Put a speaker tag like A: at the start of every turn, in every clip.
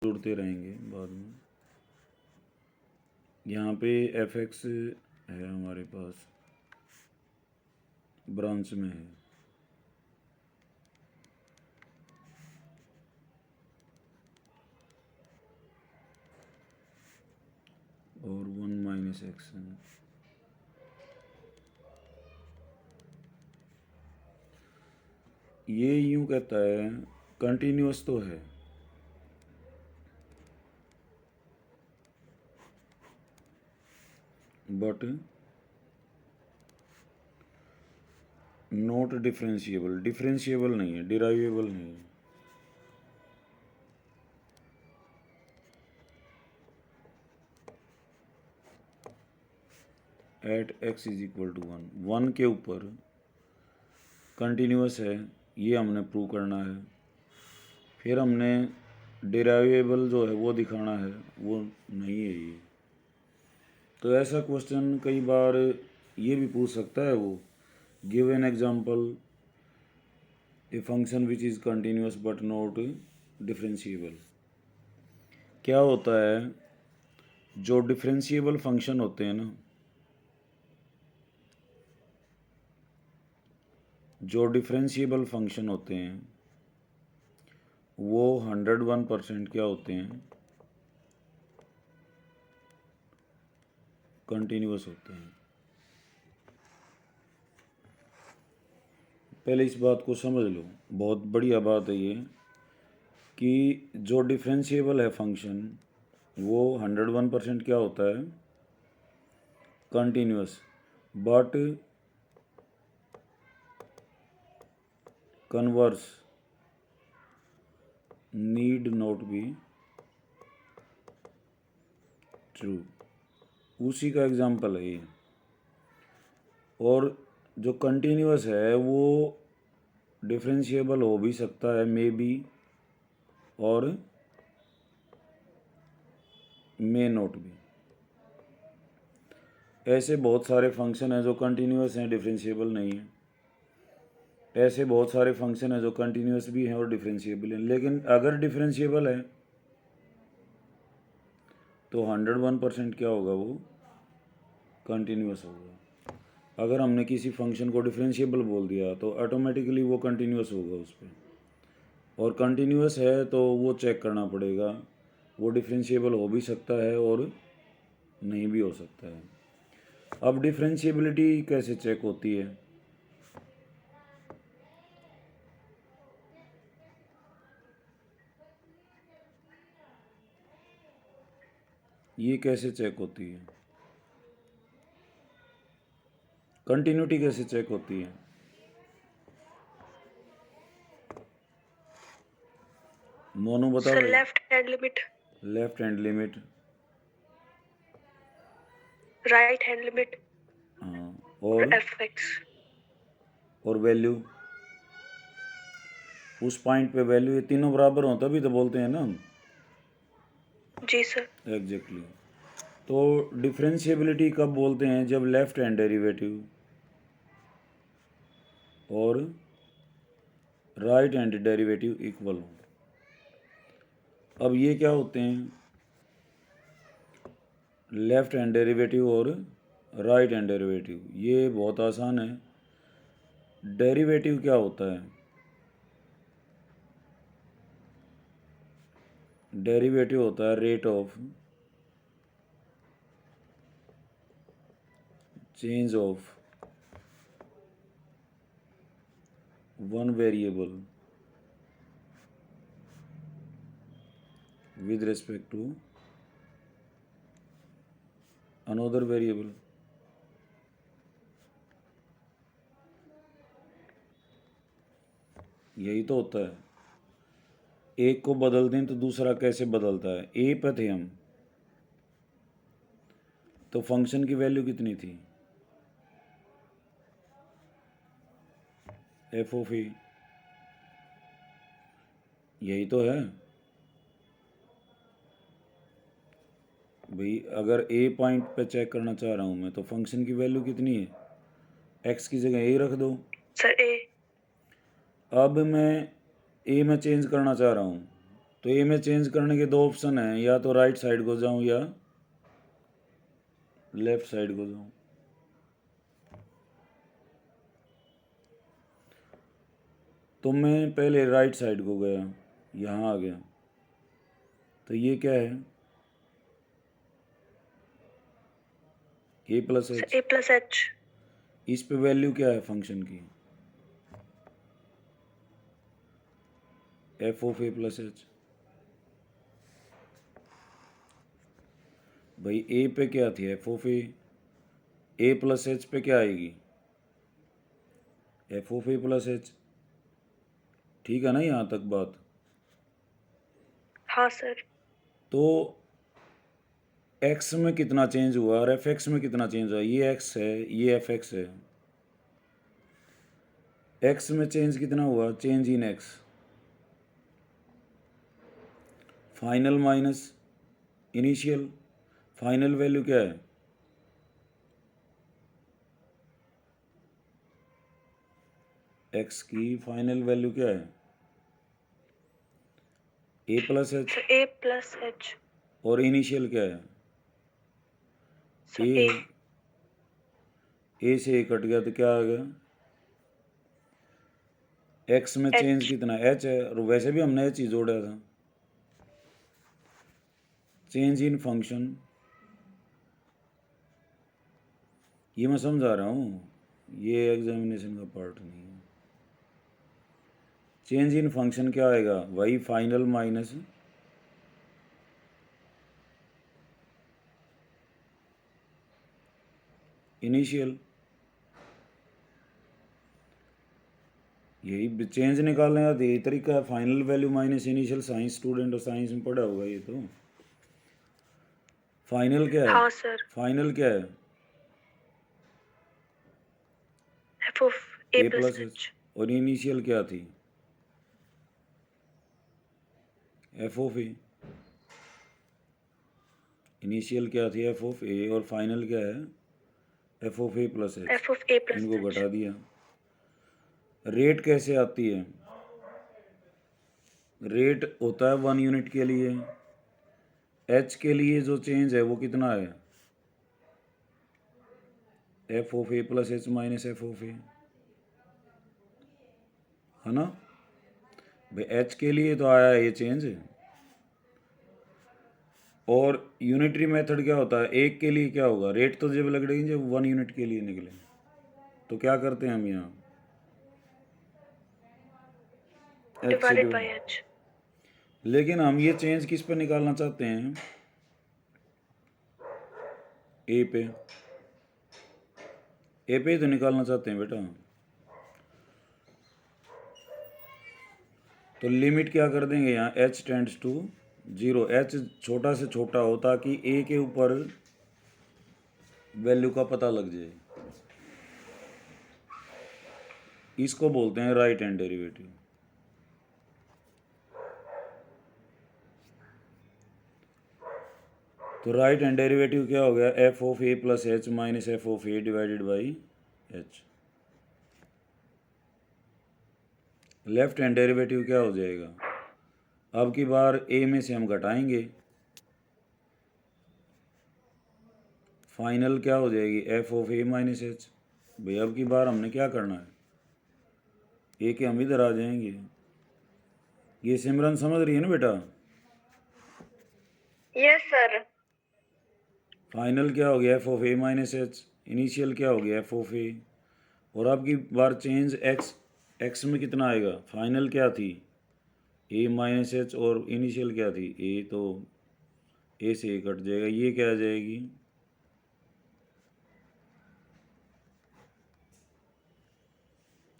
A: जोड़ते रहेंगे बाद में। यहाँ पे एफ एक्स है हमारे पास, ब्रांच में है, और 1 माइनस एक्स है। ये यूं कहता है कंटिन्यूअस तो है, बट नॉट डिफरेंशिएबल। डिफरेंशिएबल नहीं है, डिराइवेबल नहीं है। At x is equal to 1 के ऊपर कंटिन्यूअस है, ये हमने प्रूव करना है। फिर हमने डिराइवेबल जो है वो दिखाना है, वो नहीं है ये। तो ऐसा क्वेश्चन कई बार ये भी पूछ सकता है वो, give an example a function which is continuous but not differentiable. क्या होता है, जो डिफरेंशिएबल फंक्शन होते हैं ना, जो डिफरेंशिएबल फंक्शन होते हैं वो 101% क्या होते हैं, कंटिन्यूअस होते हैं। पहले इस बात को समझ लो, बहुत बढ़िया बात है ये, कि जो डिफरेंशिएबल है फंक्शन वो 101% क्या होता है, continuous, but converse need not be true. उसी का एग्जाम्पल है ये। और जो कंटिन्यूअस है वो डिफरेंशिएबल हो भी सकता है, मे बी, और मे नॉट बी। ऐसे बहुत सारे फंक्शन हैं जो कंटिन्यूअस हैं, डिफरेंशिएबल नहीं है। ऐसे बहुत सारे फंक्शन हैं जो कंटिन्यूअस भी हैं और डिफरेंशिएबल हैं। लेकिन अगर डिफरेंशिएबल है तो 101% क्या होगा, वो कंटिन्यूअस होगा। अगर हमने किसी फंक्शन को डिफरेंशिएबल बोल दिया तो ऑटोमेटिकली वो कंटिन्यूअस होगा उस पर। और कंटिन्यूअस है तो वो चेक करना पड़ेगा, वो डिफरेंशिएबल हो भी सकता है और नहीं भी हो सकता है। अब डिफरेंशिएबिलिटी कैसे चेक होती है, ये कैसे चेक होती है, कंटिन्यूटी कैसे चेक होती है? मोनू बता।
B: Left hand limit,
A: left hand limit,
B: right hand limit,
A: हाँ, और
B: एफ एक्स। और
A: वैल्यू, उस पॉइंट पे वैल्यू, ये तीनों बराबर हो तभी तो बोलते हैं ना हम।
B: जी सर।
A: एग्जैक्टली। तो डिफरेंशिएबिलिटी कब बोलते हैं, जब लेफ्ट हैंड डेरिवेटिव और राइट हैंड डेरिवेटिव इक्वल हो। अब ये क्या होते हैं, लेफ्ट हैंड डेरिवेटिव और राइट हैंड डेरिवेटिव, ये बहुत आसान है। डेरिवेटिव क्या होता है, डेरिवेटिव होता है rate of change of one variable with respect to another variable। यही तो होता है, एक को बदल दें तो दूसरा कैसे बदलता है। ए पे थे हम तो फंक्शन की वैल्यू कितनी थी, एफ ऑफ ए, यही तो है भाई। अगर ए पॉइंट पे चेक करना चाह रहा हूँ मैं तो फंक्शन की वैल्यू कितनी है, एक्स की जगह ए रख दो
B: सर ए।
A: अब मैं ए में चेंज करना चाह रहा हूँ तो ए में चेंज करने के दो ऑप्शन हैं, या तो राइट साइड को जाऊं या लेफ्ट साइड को जाऊं। तो मैं पहले राइट साइड को गया, यहाँ आ गया, तो ये क्या है, ए प्लस
B: सर
A: एच।
B: ए प्लस एच।
A: इस पे वैल्यू क्या है फंक्शन की, f of a plus H. भाई ए पे क्या थी, F of a plus H पे क्या आएगी, F of a plus H. ठीक है ना यहाँ तक बात।
B: हाँ सर।
A: तो एक्स में कितना चेंज हुआ और एफ एक्स में कितना चेंज हुआ, ये एक्स है ये एफ एक्स है। एक्स में चेंज कितना हुआ, change in x, final minus initial. Final value क्या है, एक्स की फाइनल वैल्यू क्या है, ए प्लस एच।
B: सर ए प्लस एच।
A: और इनिशियल क्या है,
B: सर
A: ए
B: ए।
A: है। ए से ए कट गया तो क्या आ गया, एक्स में चेंज
B: एच।
A: कितना, एच है, और वैसे भी हमने एच ही जोड़ा था। चेंज इन फंक्शन, ये मैं समझा रहा हूँ, ये एग्जामिनेशन का पार्ट नहीं है। चेंज इन फंक्शन क्या आएगा, वही फाइनल माइनस इनिशियल। यही चेंज निकालने का यही तरीका है, final value minus initial. Science student और साइंस में पढ़ा होगा ये तो। फाइनल क्या है,
B: हाँ सर।
A: फाइनल क्या है,
B: f of A
A: A
B: plus
A: plus H.
B: H.
A: और इनिशियल क्या थी, एफ ऑफ ए। इनिशियल क्या थी, एफ ऑफ ए, और फाइनल क्या है, f of a plus H.
B: F of a plus
A: इनको
B: एच।
A: घटा दिया। रेट कैसे आती है, रेट होता है 1 यूनिट के लिए। एच के लिए जो चेंज है वो कितना है, f of a plus h minus f of a, है ना भाई। एच के लिए तो आया ये चेंज। और यूनिटरी मेथड क्या होता है, एक के लिए क्या होगा, रेट तो जब लगेगी जब 1 यूनिट के लिए निकले। तो क्या करते हैं हम यहाँ, एच से
B: डिवाइडेड बाय
A: डिवाइड।
B: एच।
A: लेकिन हम ये चेंज किस पे निकालना चाहते हैं, ए पे। ए पे ही तो निकालना चाहते हैं बेटा। तो लिमिट क्या कर देंगे यहाँ, एच टेंड्स टू 0। एच छोटा से छोटा हो ताकि ए के ऊपर वैल्यू का पता लग जाए। इसको बोलते हैं राइट हैंड डेरिवेटिव। तो राइट हैंड डेरिवेटिव क्या हो गया, F of a plus h minus f of A divided by H. Left hand derivative क्या हो जाएगा, अब की बार ए में से हम घटाएंगे, फाइनल क्या हो जाएगी, F of a minus H. भाई अब की बार हमने क्या करना है, ए के हम इधर आ जाएंगे। ये सिमरन समझ रही है ना बेटा।
B: Yes sir.
A: फाइनल क्या हो गया, F of a minus h. Initial क्या हो गया, एफ ऑफ ए। और अब की बार चेंज एक्स, एक्स में कितना आएगा, फाइनल क्या थी, ए माइनस एच, और इनिशियल क्या थी, ए। तो ए से ए कट जाएगा, ये क्या आ जाएगी,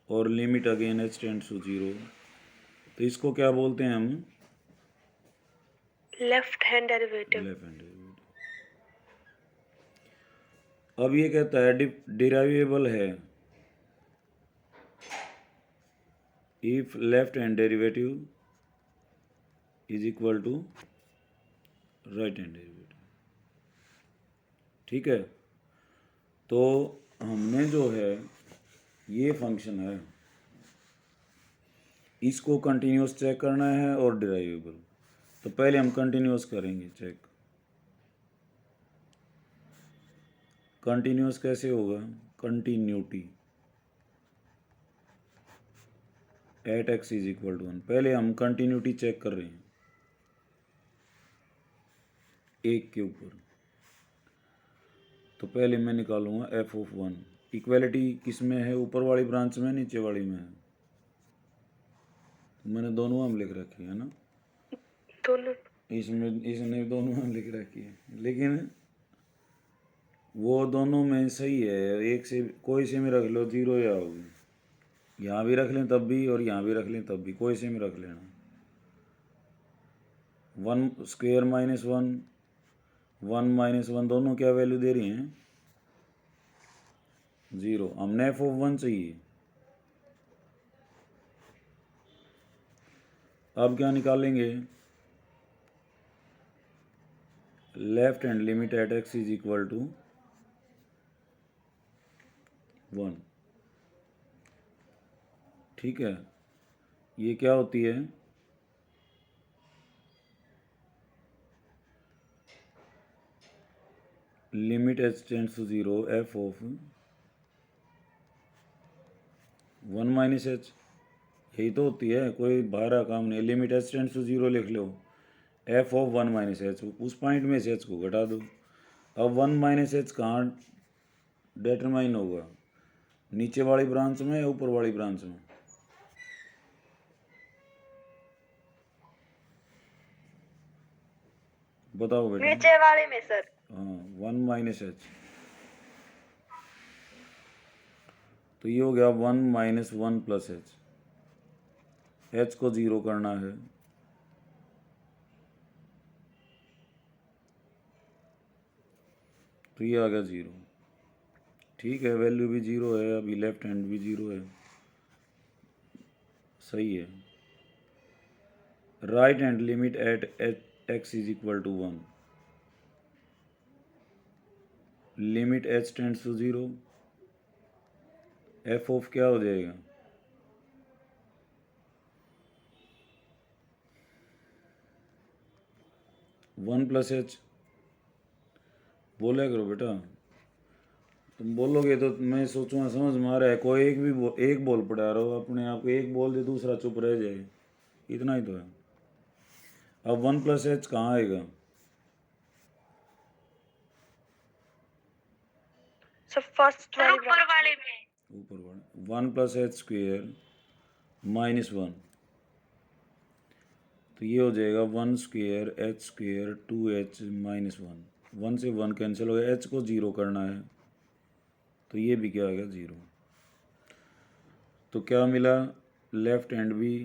A: और limit again h tends to 0। तो इसको क्या बोलते हैं हम,
B: left hand derivative.
A: Left hand derivative. अब ये कहता है डिराइवेबल है if left hand derivative is equal to right hand derivative. ठीक है। तो हमने जो है ये फंक्शन है इसको कंटिन्यूस चेक करना है और डिराइवेबल। तो पहले हम कंटिन्यूस करेंगे चेक। कंटिन्यूस कैसे होगा? Continuity at x is equal to 1। पहले हम कंटिन्यूटी चेक कर रहे हैं एक के ऊपर। तो पहले मैं निकालूंगा एफ ऑफ 1। इक्वलिटी किस में है? ऊपर वाली ब्रांच में, नीचे वाली में है? मैंने दोनों हम लिख रखी है ना,
B: दोनों।
A: इसने दोनों हम लिख रखी है, लेकिन वो दोनों में सही है। एक से कोई से में रख लो, जीरो या होगी। यहाँ भी रख लें तब भी, और यहाँ भी रख लें तब भी, कोई से में रख लेना। 1 स्क्वेयर माइनस 1, 1 माइनस 1 दोनों क्या वैल्यू दे रही हैं? 0। हमने एफ ऑफ 1 चाहिए। अब क्या निकालेंगे? Left hand limit at x is equal to 1। ठीक है, ये क्या होती है? Limit h tends to 0 f of 1 minus h. यही तो होती है, कोई बाहर का काम नहीं। लिमिट एच टेंड्स टू 0 लिख लो, एफ ऑफ 1 माइनस एच, उस पॉइंट में से एच को घटा दो। अब 1 माइनस एच कहाँ डिटरमाइन होगा? नीचे वाली ब्रांच में या ऊपर वाली ब्रांच में? बताओ बेटा।
B: नीचे वाले में सर।
A: हाँ, 1 माइनस एच। तो ये हो गया 1 माइनस 1 प्लस एच। एच को 0 करना है, तो ये आ गया 0। ठीक है, वैल्यू भी 0 है, अभी लेफ्ट हैंड भी 0 है, सही है। Right hand limit at x is equal to 1। Limit h tends to 0, f of क्या हो जाएगा? 1 प्लस एच। बोला करो बेटा, तुम बोलोगे तो मैं सोचूंगा समझ में आ रहा है। कोई एक बॉल पड़ा रहो, अपने आप को एक बॉल दे, दूसरा चुप रह जाए, इतना ही तो है। अब 1 प्लस एच कहाँ आएगा?
B: सर फर्स्ट वाले ऊपर वाले में।
A: ऊपर वाला 1 प्लस एच स्क्वेयर माइनस 1, तो ये हो जाएगा 1 square H square 2h minus 1। 1 से 1 कैंसिल हो गया, एच को 0 करना है, तो ये भी क्या आ गया? 0। तो क्या मिला? लेफ्ट हैंड भी,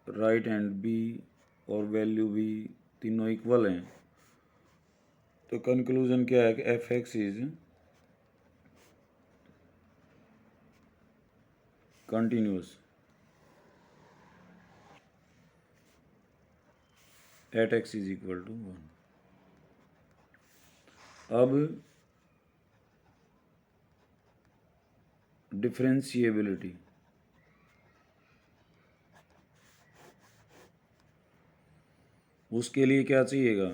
A: राइट हैंड भी, और वैल्यू भी तीनों इक्वल हैं। तो कंक्लूजन क्या है कि f x is continuous at x is equal to 1। अब डिफरेंशिएबिलिटी, उसके लिए क्या चाहिएगा?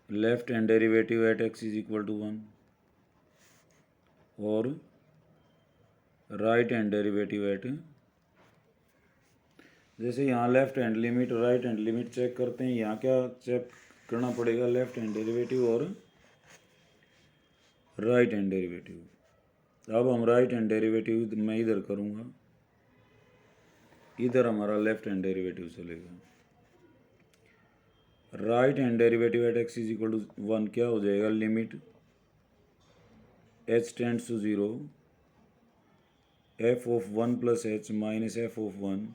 A: Left hand derivative at x is equal to 1 और राइट हैंड डेरिवेटिव एट, जैसे यहाँ left hand limit right hand limit check करते हैं, यहाँ क्या चेक करना पड़ेगा? लेफ्ट हैंड डेरिवेटिव और राइट हैंड डेरिवेटिव। अब हम राइट हैंड डेरिवेटिव मैं इधर करूँगा, इधर हमारा लेफ्ट हैंड डेरिवेटिव चलेगा। Right hand derivative at x is equal to 1 क्या हो जाएगा? Limit h tends to 0 f of 1 plus h minus f of 1।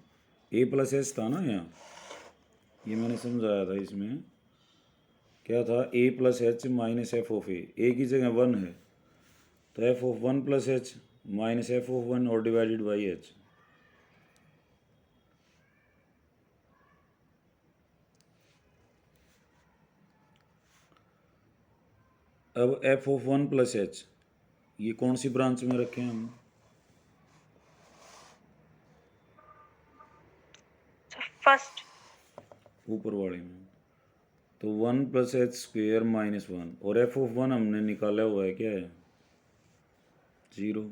A: A plus h था ना यहाँ, ये मैंने समझाया था। इसमें क्या था? A plus h minus f of a की जगह 1 है, तो f of 1 plus h minus f of 1 और डिवाइडेड बाई एच। अब एफ ऑफ 1 प्लस एच ये कौन सी ब्रांच में रखे हैं हम?
B: Sir first.
A: ऊपर वाले में। तो 1 + h² - 1 और f(1) हमने निकाला हुआ है, क्या है 0।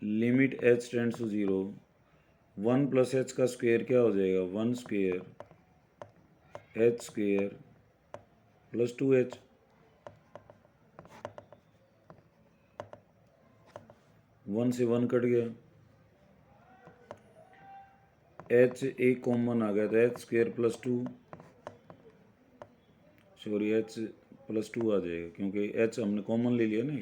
A: Limit h tends to 0, 1 + h का स्क्वायर क्या हो जाएगा 1² h² + 2h। 1 से 1 कट गया, h एक कॉमन आ गया, तो h² + 2, सॉरी h + 2 आ जाएगा क्योंकि h हमने कॉमन ले लिया ना।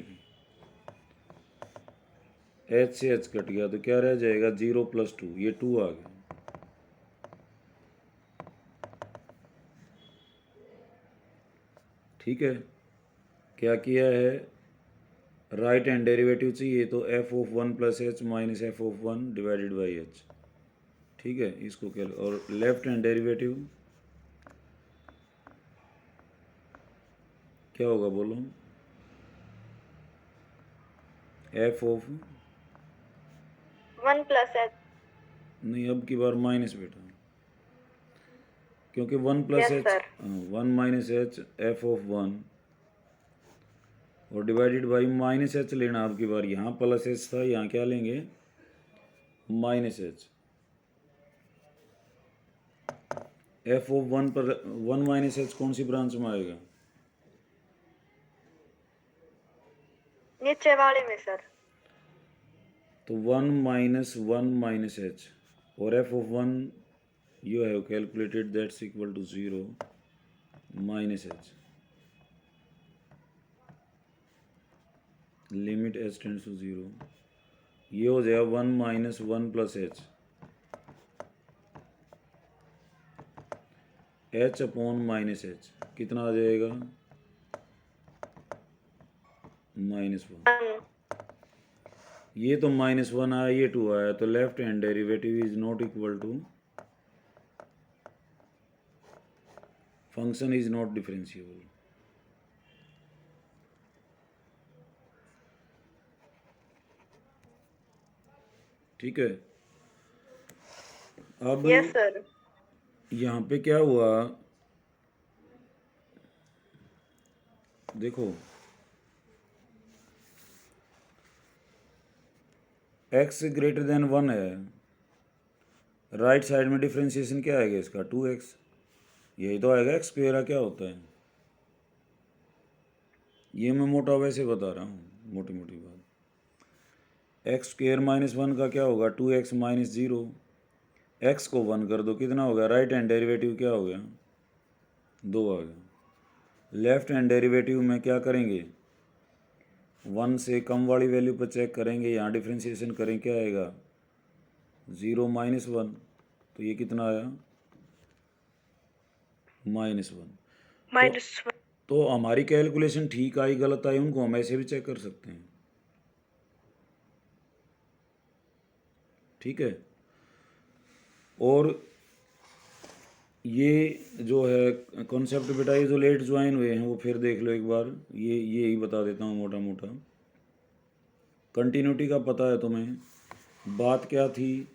A: h से h कट गया तो क्या रह जाएगा 0 + 2, ये 2 आ गया। ठीक है, क्या किया है, राइट हैंड डेरिवेटिव चाहिए तो f(1 + h - f(1) / h। ठीक है, इसको क्या, और लेफ्ट हैंड डेरिवेटिव क्या होगा बोलो, f(1
B: + h।
A: नहीं, अब की बार माइनस बेटा, क्योंकि 1 +
B: Yes,
A: h,
B: sir.
A: 1 - h f(1) और डिवाइडेड बाई -h लेना। अब की बार यहाँ +h था, यहाँ क्या लेंगे -h। f(1) पर 1 - h कौन सी ब्रांच में आएगा,
B: नीचे वाले में सर।
A: तो 1 - 1 - h और f(1) you have calculated that's equal to 0 -h, limit h tends to 0, ये हो जाएगा 1 - 1 + h, h/-h कितना आ जाएगा -1। ये तो -1 आया, ये 2 आया, तो left hand derivative is not equal to, function is not differentiable. ठीक है, अब
B: Yes, sir.
A: यहाँ पे क्या हुआ देखो, x > 1 है, राइट साइड में डिफ्रेंशिएशन क्या आएगा इसका 2x, यही तो आएगा x², क्या होता है, ये मैं मोटा वैसे बता रहा हूँ, मोटी मोटी बात। x² - 1 का क्या होगा 2x - 0, x को 1 कर दो, कितना हो गया, राइट हैंड डेरिवेटिव क्या हो गया 2 आ गया। लेफ्ट हैंड डेरिवेटिव में क्या करेंगे, 1 से कम वाली वैल्यू पर चेक करेंगे, यहाँ डिफ्रेंशिएशन करें, क्या आएगा 0 - 1, तो ये कितना आया -1।
B: -1.
A: तो हमारी कैलकुलेशन ठीक आई गलत आई उनको हम ऐसे भी चेक कर सकते हैं। ठीक है, और ये जो है कॉन्सेप्ट बेटा, ये जो लेट ज्वाइन हुए हैं वो फिर देख लो एक बार, ये ही बता देता हूँ मोटा मोटा। कंटिन्यूटी का पता है तुम्हें, बात क्या थी,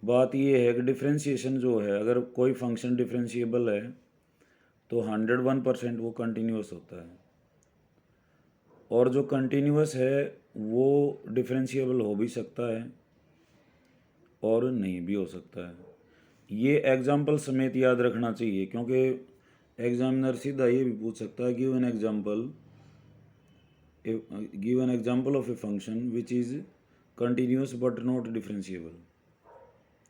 A: बात ये है कि डिफ्रेंशिएशन जो है, अगर कोई फंक्शन डिफ्रेंशिएबल है तो 101% वो कंटिन्यूस होता है, और जो कंटिन्यूस है वो डिफ्रेंशिएबल हो भी सकता है और नहीं भी हो सकता है। ये एग्जाम्पल समेत याद रखना चाहिए, क्योंकि एग्जामिनर सीधा ये भी पूछ सकता है, give an example of a function which is continuous but not differentiable,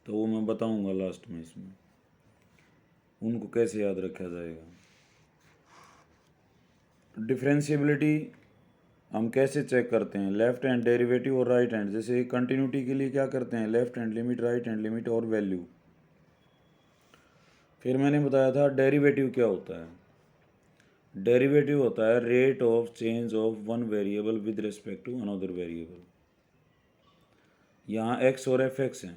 A: तो वो मैं बताऊंगा लास्ट में, इसमें उनको कैसे याद रखा जाएगा। डिफ्रेंशिएबिलिटी हम कैसे चेक करते हैं, लेफ्ट हैंड डेरिवेटिव और राइट हैंड, जैसे कंटिन्यूटी के लिए क्या करते हैं, left hand limit, right hand limit और वैल्यू। फिर मैंने बताया था डेरिवेटिव क्या होता है, डेरिवेटिव होता है rate of change of one variable with respect to another variable. यहाँ x और f(x) हैं,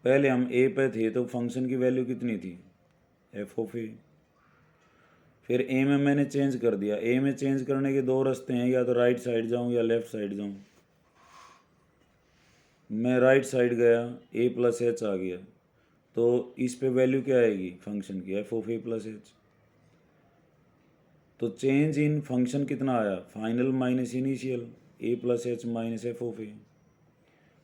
A: पहले हम a पे थे तो फंक्शन की वैल्यू कितनी थी f(a), फिर a में मैंने चेंज कर दिया। a में चेंज करने के दो रास्ते हैं, या तो राइट साइड जाऊँ या लेफ्ट साइड जाऊँ। मैं राइट साइड गया, ए प्लस एच आ गया, तो इस पे वैल्यू क्या आएगी फंक्शन की, f of a plus h. तो चेंज इन फंक्शन कितना आया, final minus initial, a plus h minus f of a.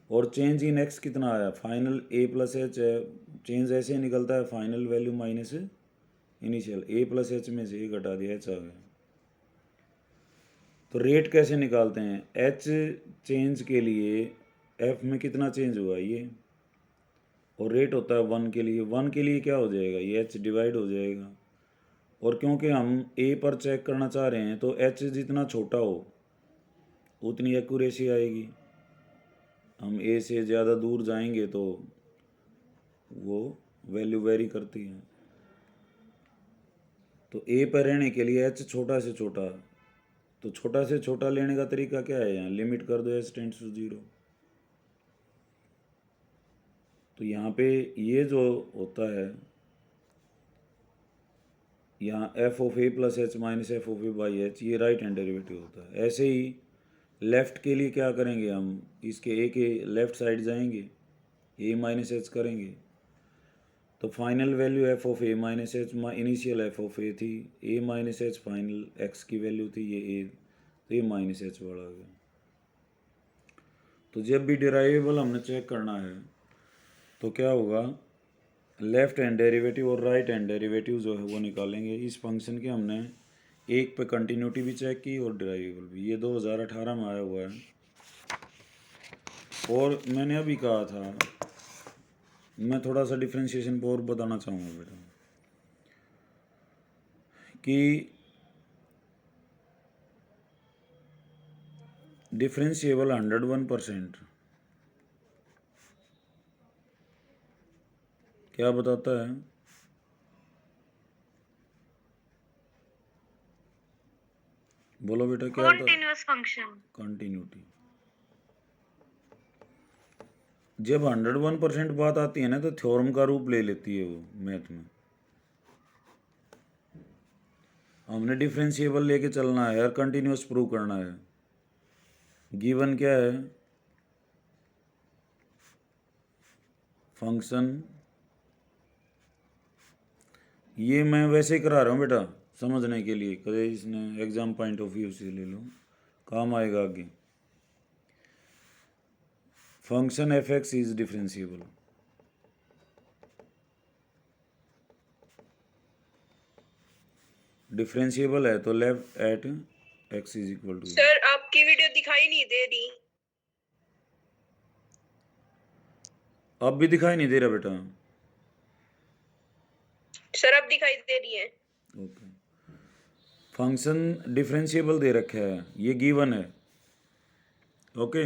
A: और चेंज इन एक्स कितना आया, फाइनल ए प्लस एच है, चेंज ऐसे ही निकलता है, final value minus initial, a plus h में से ए घटा दिया, एच आ गया। तो रेट कैसे निकालते हैं, एच चेंज के लिए एफ में कितना चेंज हुआ ये, और रेट होता है 1 के लिए, 1 के लिए क्या हो जाएगा, ये एच डिवाइड हो जाएगा। और क्योंकि हम ए पर चेक करना चाह रहे हैं तो एच जितना छोटा हो उतनी एक्यूरेसी आएगी, हम ए से ज़्यादा दूर जाएंगे तो वो वैल्यू वेरी करती है। तो ए पर रहने के लिए एच छोटा से छोटा, तो छोटा से छोटा लेने का तरीका क्या है, यहाँ लिमिट कर दो एच टेंड्स टू 0। तो यहाँ पे ये जो होता है, यहाँ F of a plus h minus f of A by H, ये राइट हैंड डेरिवेटिव होता है। ऐसे ही लेफ़्ट के लिए क्या करेंगे, हम इसके ए के लेफ़्ट साइड जाएंगे, ए माइनस एच करेंगे, तो final value f of a minus h, initial f of a थी, a minus h final x की वैल्यू थी, ये ए, तो ये माइनस एच बढ़ा गया। तो जब भी डिराइवेबल हमने चेक करना है तो क्या होगा, लेफ्ट हैंड डेरिवेटिव और राइट हैंड डेरिवेटिव जो है वो निकालेंगे। इस फंक्शन के हमने एक पे कंटिन्यूटी भी चेक की और डिराइवेबल भी, ये 2018 में आया हुआ है। और मैंने अभी कहा था, मैं थोड़ा सा डिफ्रेंशिएशन पर और बताना चाहूँगा बेटा, कि डिफरेंशिएबल 101% क्या बताता है, बोलो बेटा क्या होता है,
B: कॉन्टिन्यूअस फंक्शन।
A: कंटिन्यूटी। जब 101% बात आती है ना तो थ्योरम का रूप ले लेती है वो मैथ में। हमने डिफरेंशिएबल लेके चलना है और कंटिन्यूअस प्रूव करना है। गिवन क्या है, फंक्शन, ये मैं वैसे ही करा रहा हूँ बेटा समझने के लिए, कभी इसने एग्जाम पॉइंट ऑफ व्यू से ले लो, काम आएगा आगे। Function f x is differentiable, differentiable है तो left at x is equal to.
B: Sir आपकी वीडियो दिखाई नहीं दे रही।
A: अब भी दिखाई नहीं दे रहा बेटा,
B: सर अब दिखाई दे रही है।
A: ओके। फंक्शन डिफरेंशिएबल दे रखा है, ये गिवन है, ओके।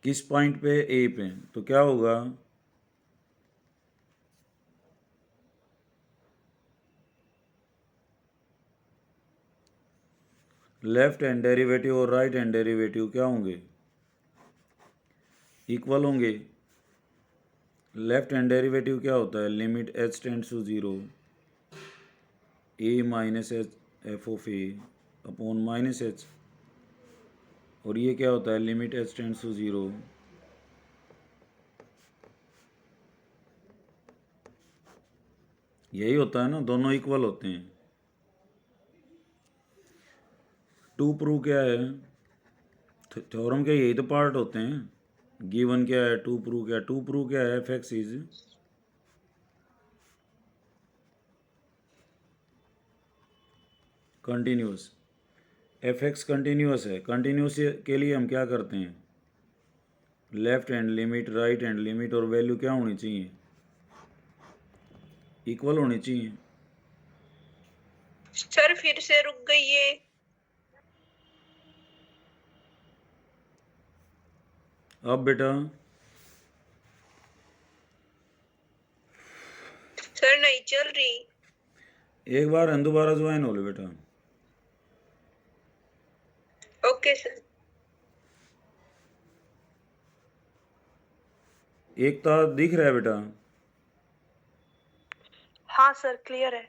A: किस पॉइंट पे, ए पे, तो क्या होगा, लेफ्ट हैंड डेरिवेटिव और राइट हैंड डेरिवेटिव क्या होंगे, इक्वल होंगे। लेफ्ट हैंड डेरिवेटिव क्या होता है, limit h tends to 0, a minus h f of a upon minus h, और ये क्या होता है, लिमिट एच टेंड्स टू 0, यही होता है ना, दोनों इक्वल होते हैं। टू प्रूव क्या है, थ्योरम के यही तो पार्ट होते हैं। गिवन क्या है, टू प्रूव क्या है, टू प्रूव क्या है, F x is continuous, F x continuous है। कंटिन्यूस के लिए हम क्या करते हैं, left hand limit right hand limit और वैल्यू क्या होनी चाहिए, इक्वल होनी चाहिए।
B: सर फिर से रुक गई ये।
A: अब बेटा,
B: सर नहीं चल रही।
A: एक बार दोबारा ज्वाइन हो लो बेटा।
B: Okay sir.
A: एकता दिख रहा है बेटा,
B: हाँ सर क्लियर है।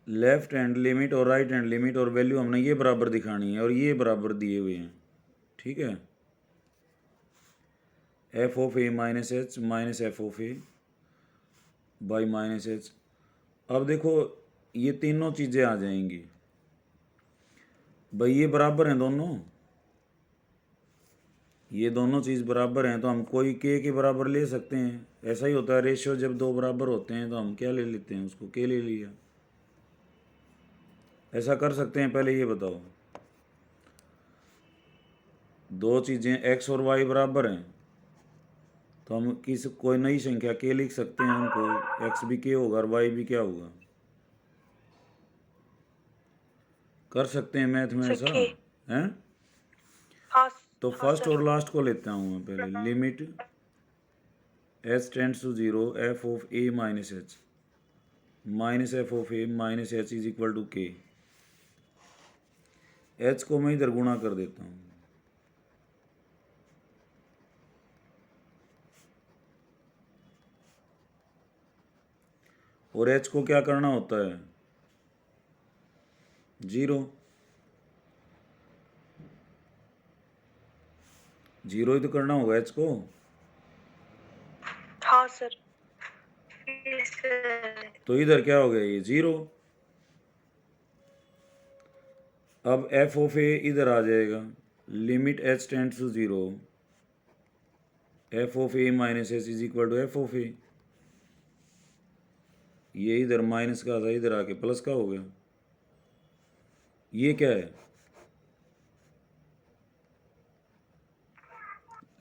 A: लेफ्ट हैंड लिमिट और राइट हैंड लिमिट और वैल्यू हमने ये बराबर दिखानी है और ये बराबर दिए हुए हैं, ठीक है। F of a minus h minus f of A by minus H. अब देखो ये तीनों चीज़ें आ जाएंगी भाई, ये बराबर हैं दोनों, ये दोनों चीज़ बराबर हैं तो हम कोई के बराबर ले सकते हैं। ऐसा ही होता है, रेशियो जब दो बराबर होते हैं तो हम क्या ले लेते हैं, उसको के ले लिया। ऐसा कर सकते हैं, पहले ये बताओ, दो चीज़ें एक्स और वाई बराबर हैं तो हम कोई नई संख्या के लिख सकते हैं, उनको एक्स भी के होगा और वाई भी क्या होगा, कर सकते हैं मैथ में ऐसा है।
B: हाँ
A: तो
B: हाँ
A: फर्स्ट
B: सर।
A: और लास्ट को लेता हूँ मैं पहले, limit h tends to zero f of a minus h minus f of a minus h is equal to K. H को मैं इधर गुणा कर देता हूँ, और एच को क्या करना होता है, जीरो, जीरो ही तो करना होगा एच को।
B: हाँ सर।
A: तो इधर क्या हो गया, ये जीरो। अब एफ ऑफ ए इधर आ जाएगा, limit h tends to zero f of a minus h is equal to f of a. ये इधर माइनस का था, इधर आके प्लस का हो गया। ये क्या है,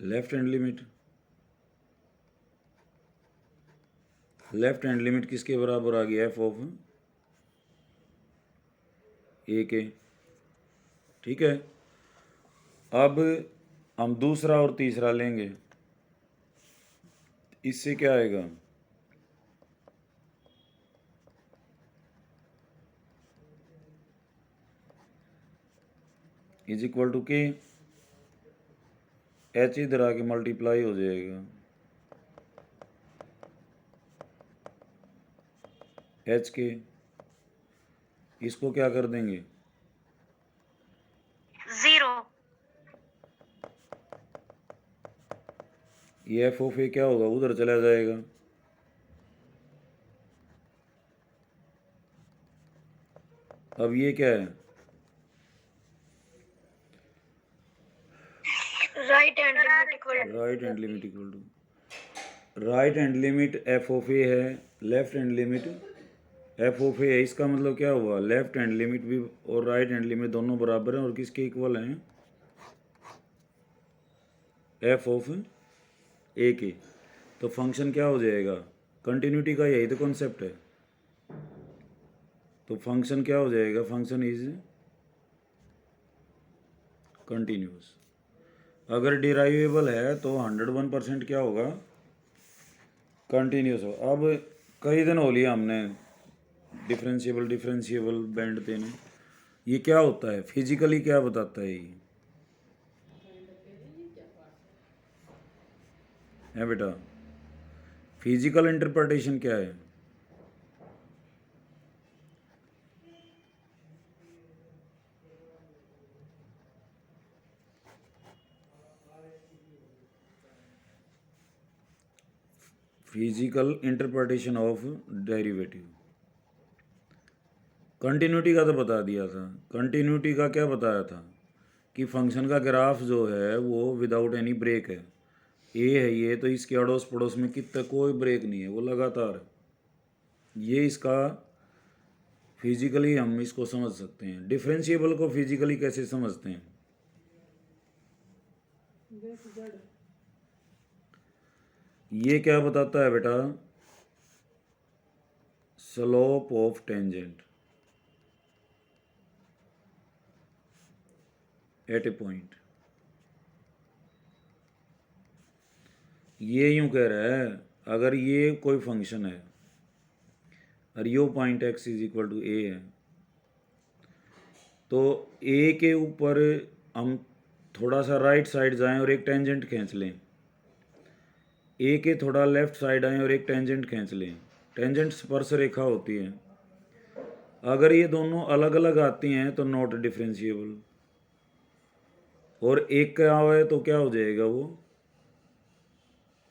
A: left hand limit. Left hand limit किसके बराबर आ गई, एफ ऑफ ए के। ठीक है, अब हम दूसरा और तीसरा लेंगे, इससे क्या आएगा, is equal to K, H इधर आके मल्टीप्लाई हो जाएगा, एच के, इसको क्या कर देंगे,
B: जीरो।
A: ये एफ ऑफ ए क्या होगा, उधर चला जाएगा। अब ये क्या है,
B: right hand limit equal
A: right hand limit equal to, right hand limit f of a है, left hand limit f of a है। इसका मतलब क्या हुआ, लेफ्ट हैंड लिमिट भी और राइट हैंड लिमिट दोनों बराबर हैं और किसके इक्वल हैं, एफ ऑफ ए के। तो फंक्शन क्या हो जाएगा, कंटिन्यूटी का यही तो कॉन्सेप्ट है। तो फंक्शन क्या हो जाएगा, फंक्शन इज कंटिन्यूस। अगर डिराइवेबल है तो 101% क्या होगा, कंटिन्यूस हो। अब कई दिन हो लिया हमने डिफरेंशिएबल बैंड देने, ये क्या होता है फिजिकली, क्या बताता है ये, है बेटा, फिजिकल इंटरप्रिटेशन क्या है, physical interpretation of derivative. Continuity का तो बता दिया था, कंटिन्यूटी का क्या बताया था कि फंक्शन का ग्राफ जो है वो विदाउट एनी ब्रेक है, ए है ये, तो इसके अड़ोस पड़ोस में कितना कोई ब्रेक नहीं है, वो लगातार है। ये इसका फिजिकली हम इसको समझ सकते हैं। डिफरेंशिएबल को फिजिकली कैसे समझते हैं, ये क्या बताता है बेटा, slope of tangent at A point. ये यूं कह रहा है, अगर ये कोई फंक्शन है और यो point x is equal to a है, तो ए के ऊपर हम थोड़ा सा राइट साइड जाएं और एक टेंजेंट खींच लें, ए के थोड़ा लेफ्ट साइड आएं और एक टेंजेंट खींच लें, टेंजेंट स्पर्श रेखा होती है। अगर ये दोनों अलग अलग आती हैं तो नॉट डिफरेंशिएबल, और एक का आए तो क्या हो जाएगा, वो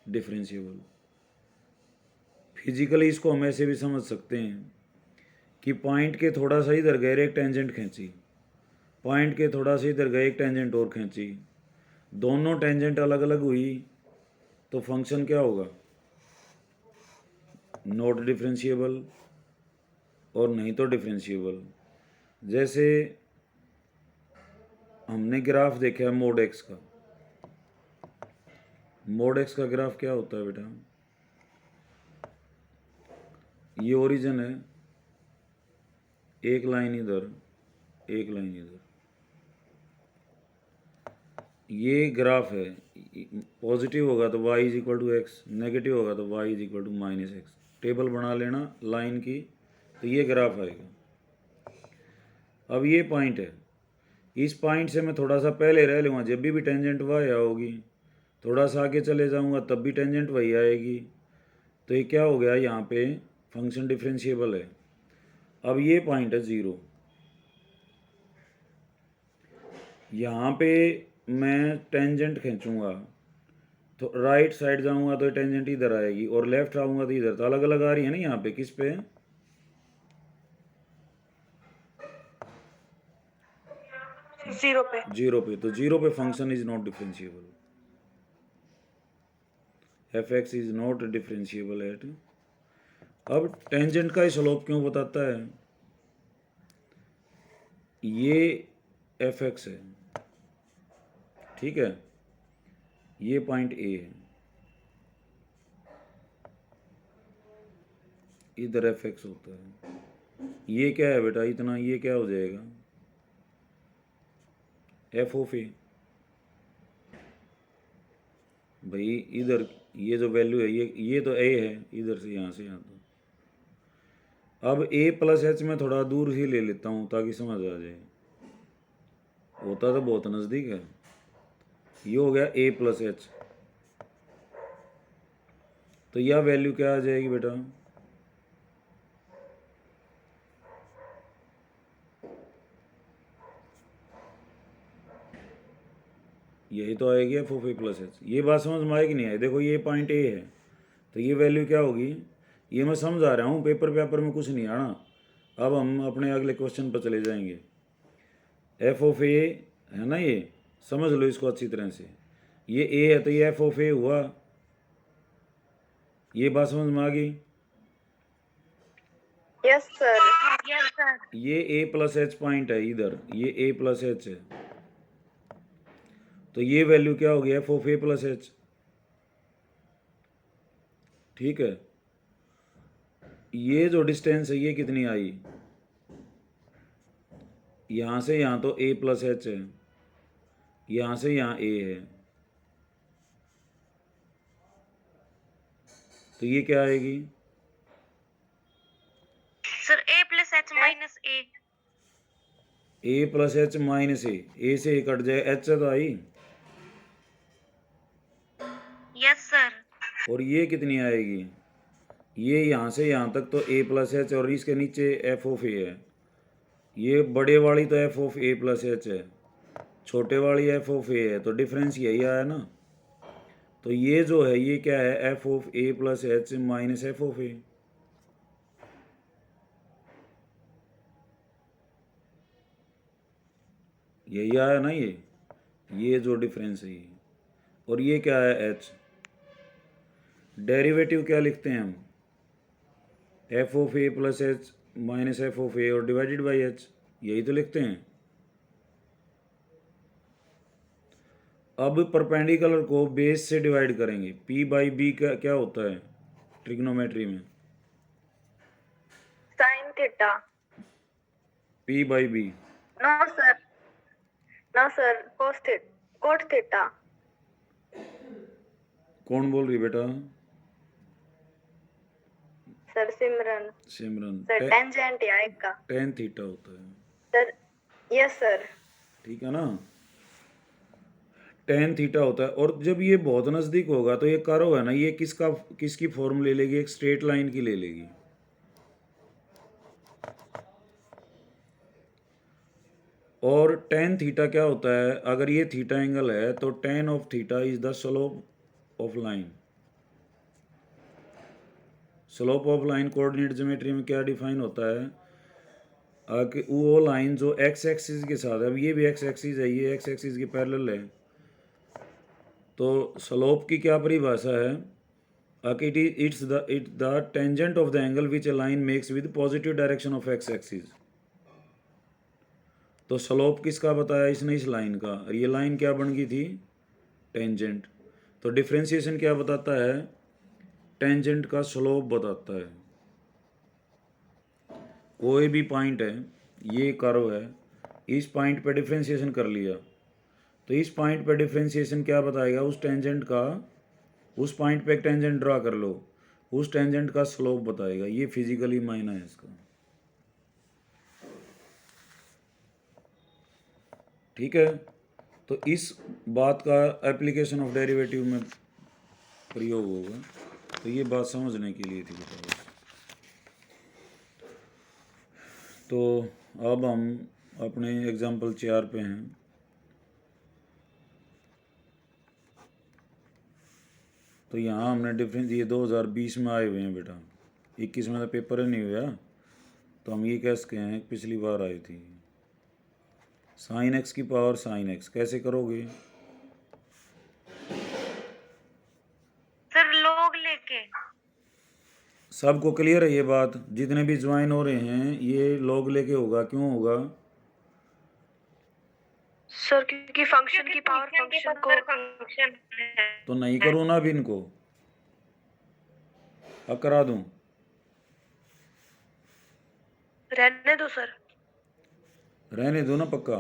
A: डिफरेंशिएबल। फिजिकली इसको हम ऐसे भी समझ सकते हैं कि पॉइंट के थोड़ा सा इधर गए एक टेंजेंट खींची, पॉइंट के थोड़ा सा इधर गए एक टेंजेंट और खींची, दोनों टेंजेंट अलग अलग हुई तो फंक्शन क्या होगा? नॉट डिफरेंशिएबल और नहीं तो डिफरेंशिएबल। जैसे हमने ग्राफ देखा है मोड एक्स का, मोड एक्स का ग्राफ क्या होता है बेटा? ये ओरिजिन है, एक लाइन इधर एक लाइन इधर, ये ग्राफ है। पॉजिटिव होगा तो y is equal to x, negative होगा तो y is equal to minus x. Table बना लेना लाइन की, तो ये ग्राफ आएगा। अब ये पॉइंट है, इस पॉइंट से मैं थोड़ा सा पहले रह लूँगा, जब भी टेंजेंट y आओगी, थोड़ा सा आगे चले जाऊँगा तब भी टेंजेंट y आएगी। तो ये क्या हो गया? यहाँ पे फंक्शन डिफरेंशिएबल है। अब ये पॉइंट है 0, यहाँ पे मैं टेंजेंट खींचूँगा तो राइट साइड जाऊँगा तो टेंजेंट इधर आएगी, और लेफ्ट आऊँगा तो इधर, तो अलग अलग आ रही है ना यहाँ पे। किस पे?
B: 0 पे।
A: 0 पे। तो 0 पे function is not differentiable, F x is not differentiable eight. अब टेंजेंट का स्लोप क्यों बताता है? ये एफ एक्स है, ठीक है, ये पॉइंट ए है, इधर एफ एक्स होता है। ये क्या है बेटा इतना? ये क्या हो जाएगा? एफ ऑफ ए। भाई इधर ये जो वैल्यू है ये तो ए है, इधर से यहाँ से यहाँ तो। अब ए प्लस एच में थोड़ा दूर ही ले लेता हूँ ताकि समझ आ जाए, होता तो बहुत नज़दीक है। ये हो गया ए प्लस एच, तो यह वैल्यू क्या आ जाएगी बेटा? यही तो आएगी F of a plus h. ये बात समझ में आएगी नहीं आई? देखो ये पॉइंट ए है तो ये वैल्यू क्या होगी? ये मैं समझा रहा हूँ, पेपर में कुछ नहीं आना। अब हम अपने अगले क्वेश्चन पर चले जाएंगे। एफ ऑफ ए है ना, ये समझ लो इसको अच्छी तरह से। ये ए है तो ये एफ ऑफ ए हुआ। ये बात समझ में आ गई?
B: Yes sir. Yes sir.
A: ये ए प्लस एच पॉइंट है इधर, ये ए प्लस एच है, तो ये वैल्यू क्या होगी? F of a plus H, ठीक है। ये जो डिस्टेंस है ये कितनी आई? यहाँ से यहाँ तो ए प्लस एच है, यहाँ से यहाँ ए है, तो ये क्या आएगी?
B: सर ए प्लस एच माइनस
A: ए प्लस एच माइनस ए से कट जाए, एच से तो आई।
B: Yes sir.
A: और ये कितनी आएगी? ये यहाँ से यहाँ तक तो ए प्लस एच, और इसके नीचे एफ ऑफ ए है। ये बड़े वाली तो f of a plus h है, छोटे वाली एफ ऑफ ए है, तो डिफरेंस यही आया ना। तो ये जो है ये क्या है? F of a plus h minus f of a. यही आया ना ये जो डिफरेंस है ये। और ये क्या है? एच। डेरिवेटिव क्या लिखते हैं हम? F of a plus h minus f of a और डिवाइडेड बाई एच, यही तो लिखते हैं। अब परपेंडिकुलर को बेस से डिवाइड करेंगे। पी बाई बी का क्या होता है ट्रिग्नोमेट्री में?
B: Sine theta.
A: P by b.
B: No sir, no sir, cot theta.
A: कौन बोल रही बेटा?
B: Sir Simran.
A: Simran.
B: Sir tangent या एक का
A: टेन थीटा होता है।
B: सर। Yes sir.
A: ठीक है ना, टेन थीटा होता है। और जब ये बहुत नज़दीक होगा तो ये कर्व है ना, ये किसकी फॉर्म ले लेगी? एक स्ट्रेट लाइन की ले लेगी। और टेन थीटा क्या होता है? अगर ये थीटा एंगल है तो ten of theta is the slope of line. Slope of line coordinate geometry में क्या डिफाइन होता है? कि वो लाइन जो एक्स एक्सिस के साथ है, अब ये भी एक्स एक्सिस है, ये एक्स एक्सिस के पैरेलल है, तो स्लोप की क्या परिभाषा है? कि it the tangent of the angle which a line makes with positive direction of x axis. तो स्लोप किसका बताया इसने? इस लाइन का। ये लाइन क्या बन गई थी? टेंजेंट। तो डिफ्रेंशिएशन क्या बताता है? टेंजेंट का स्लोप बताता है। कोई भी पॉइंट है, ये कर्व है, इस पॉइंट पे डिफ्रेंशिएशन कर लिया, तो इस पॉइंट पे डिफ्रेंशिएशन क्या बताएगा? उस टेंजेंट का, उस पॉइंट पे एक टेंजेंट ड्रा कर लो, उस टेंजेंट का स्लोप बताएगा। ये फिजिकली मायना है इसका। ठीक है, तो इस बात का एप्लीकेशन ऑफ डेरिवेटिव में प्रयोग होगा, तो ये बात समझने के लिए थी बताओ। तो अब हम अपने एग्जाम्पल 4 पे हैं। तो यहाँ हमने डिफरेंस, ये 2020 में आए हुए हैं बेटा, 21 में तो पेपर ही नहीं हुआ, तो हम ये कह सकते हैं पिछली बार आई थी। साइन एक्स की पावर साइन एक्स कैसे करोगे?
B: सर log लेके।
A: सबको क्लियर है ये बात? जितने भी ज्वाइन हो रहे हैं, ये लॉग लेके होगा। क्यों होगा?
B: सर क्योंकि फंक्शन की पावर फंक्शन को फंक्शन है।
A: तो नहीं करूँ ना अभी इनको? अब करा दूँ?
B: रहने दो सर।
A: रहने दो ना पक्का?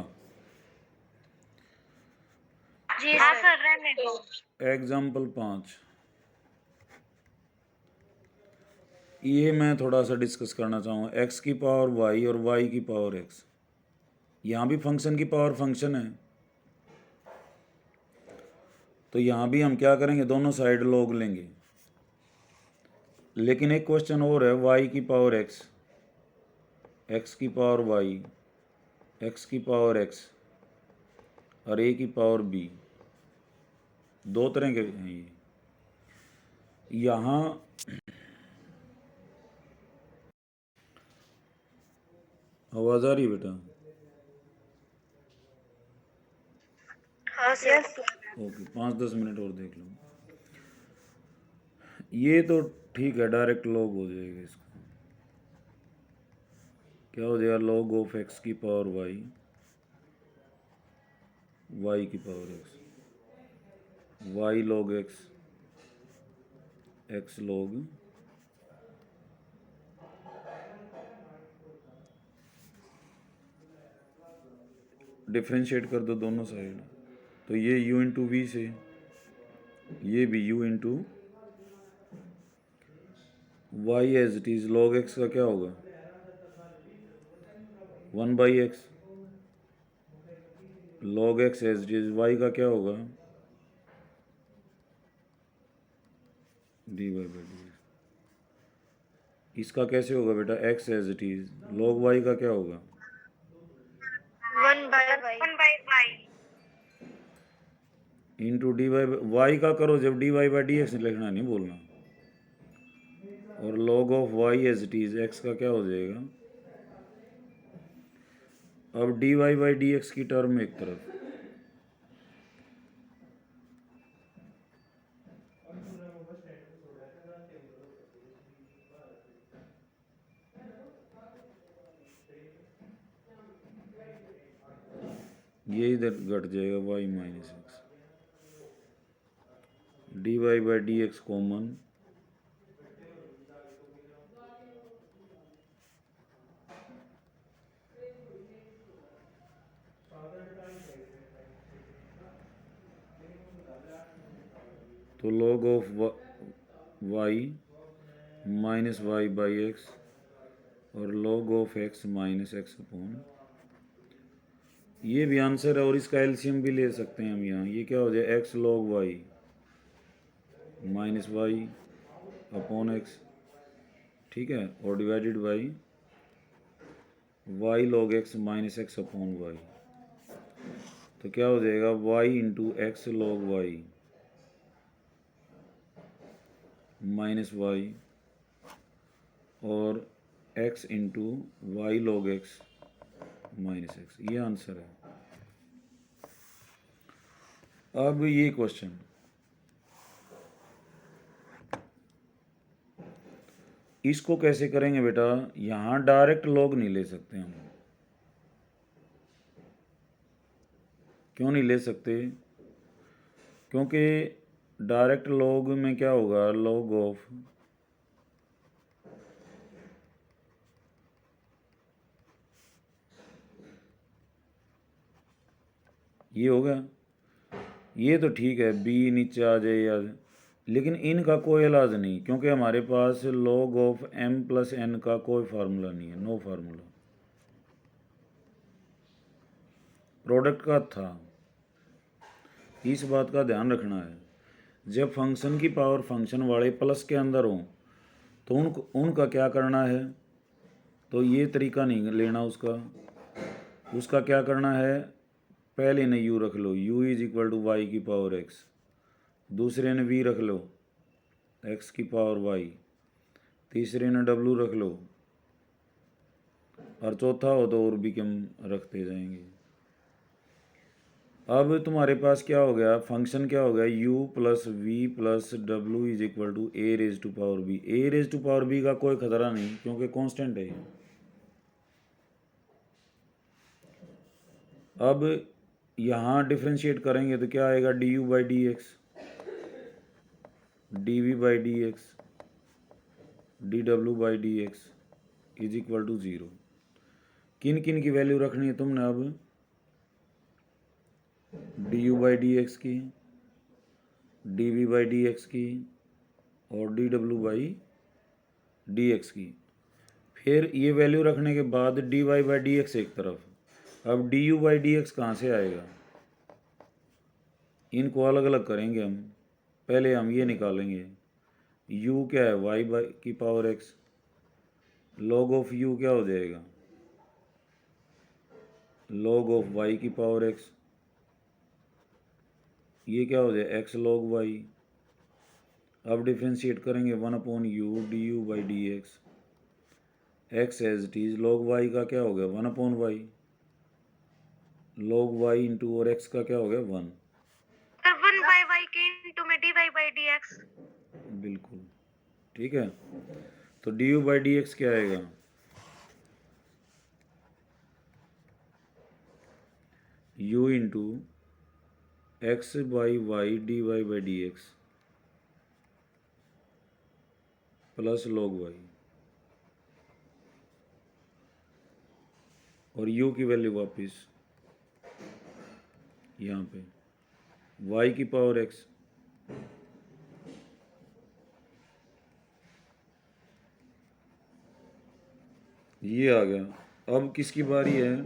B: जी हाँ सर रहने दो।
A: एग्जाम्पल 5, ये मैं थोड़ा सा डिस्कस करना चाहूँगा। एक्स की पावर वाई और वाई की पावर एक्स, यहाँ भी फंक्शन की पावर फंक्शन है, तो यहाँ भी हम क्या करेंगे? दोनों साइड लॉग लेंगे। लेकिन एक क्वेश्चन और है, वाई की पावर एक्स, एक्स की पावर वाई, एक्स की पावर एक्स और ए की पावर बी, दो तरह के हैं ये। यहाँ आवाज़ आ रही है बेटा?
B: हाँ सर।
A: ओके, 5-10 मिनट और देख लो। ये तो ठीक है, डायरेक्ट लॉग हो जाएगा इसका। क्या हो जाएगा? लॉग ऑफ एक्स की पावर वाई, वाई की power x, y log x, x log differentiate कर दो दोनों साइड, तो ये u इंटू वी से, ये भी u into y as it is. Log x का क्या होगा? 1/x। Log x as it is, y का क्या होगा? dy/dx। इसका कैसे होगा बेटा? x as it is. Log y का क्या होगा?
B: 1/y।
A: इंटू डी वाई का करो जब dy/dx लिखना नहीं बोलना। और log of y as it is, x का क्या हो जाएगा? अब dy/dx की टर्म एक तरफ, ये इधर घट जाएगा y minus x, dy/dx common, तो log of y minus y/x और log of x minus x upon, ये भी आंसर है। और इसका एलसीएम भी ले सकते हैं हम यहाँ। ये क्या हो जाए? x log y minus y upon x, ठीक है, और divided by y log x minus x upon y. तो क्या हो जाएगा? y into x log y minus y और x into y log x minus x, ये आंसर है। अब ये क्वेश्चन, इसको कैसे करेंगे बेटा, यहाँ डायरेक्ट लॉग नहीं ले सकते हम। क्यों नहीं ले सकते? क्योंकि डायरेक्ट लॉग में क्या होगा, लॉग ऑफ ये होगा, ये तो ठीक है, बी नीचे आ जाए या, लेकिन इनका कोई इलाज नहीं, क्योंकि हमारे पास log of m plus n का कोई फार्मूला नहीं है, नो फार्मूला। प्रोडक्ट का था, इस बात का ध्यान रखना है। जब फंक्शन की पावर फंक्शन वाले प्लस के अंदर हो तो उनका क्या करना है, तो ये तरीका नहीं लेना उसका क्या करना है, पहले ने u रख लो, u is equal to y की पावर x, दूसरे ने v रख लो x की पावर y, तीसरे ने w रख लो, और चौथा हो तो और भी कम रखते जाएंगे। अब तुम्हारे पास क्या हो गया, फंक्शन क्या हो गया, u प्लस वी प्लस डब्ल्यू is equal to a raise to power b. A raise to power b का कोई खतरा नहीं, क्योंकि कांस्टेंट है। अब यहाँ डिफ्रेंशिएट करेंगे तो क्या आएगा, d u by d x, d v by d x, d डब्ल्यू by d x is equal to zero. किन किन की वैल्यू रखनी है तुमने, अब d u by d x की, d v by d x की, और डी डब्ल्यू बाई डी एक्स की। फिर ये वैल्यू रखने के बाद d y by d x एक तरफ। अब d u by d x कहाँ से आएगा, इनको अलग अलग करेंगे हम। पहले हम ये निकालेंगे, u क्या है, y बाई की power x, log of u क्या हो जाएगा, log ऑफ y की पावर x, ये क्या हो जाएगा, x log y। अब डिफ्रेंशिएट करेंगे 1/u d u by d x, x as it is, log y का क्या हो गया 1/y, log y इंटू और x का क्या हो गया 1,
B: 1/y के इंटू में dy बाई dx।
A: बिल्कुल ठीक है। तो d u by d x क्या आएगा, u into x by y d y by d x plus log y, और u की वैल्यू वापस यहाँ पे y की पावर x, ये आ गया। अब किसकी बारी है,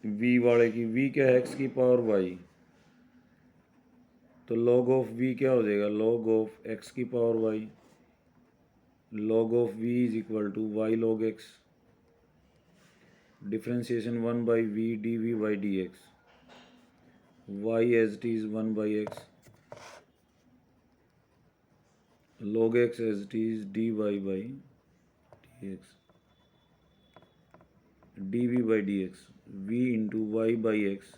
A: v वाले की। v क्या है, x की पावर y, तो log ऑफ v क्या हो जाएगा, log ऑफ x की power y, log of v is equal to y log x, differentiation 1/v d v by d x, y as it is 1/x, log x as it is dy by d x, d v by d x, v into y by x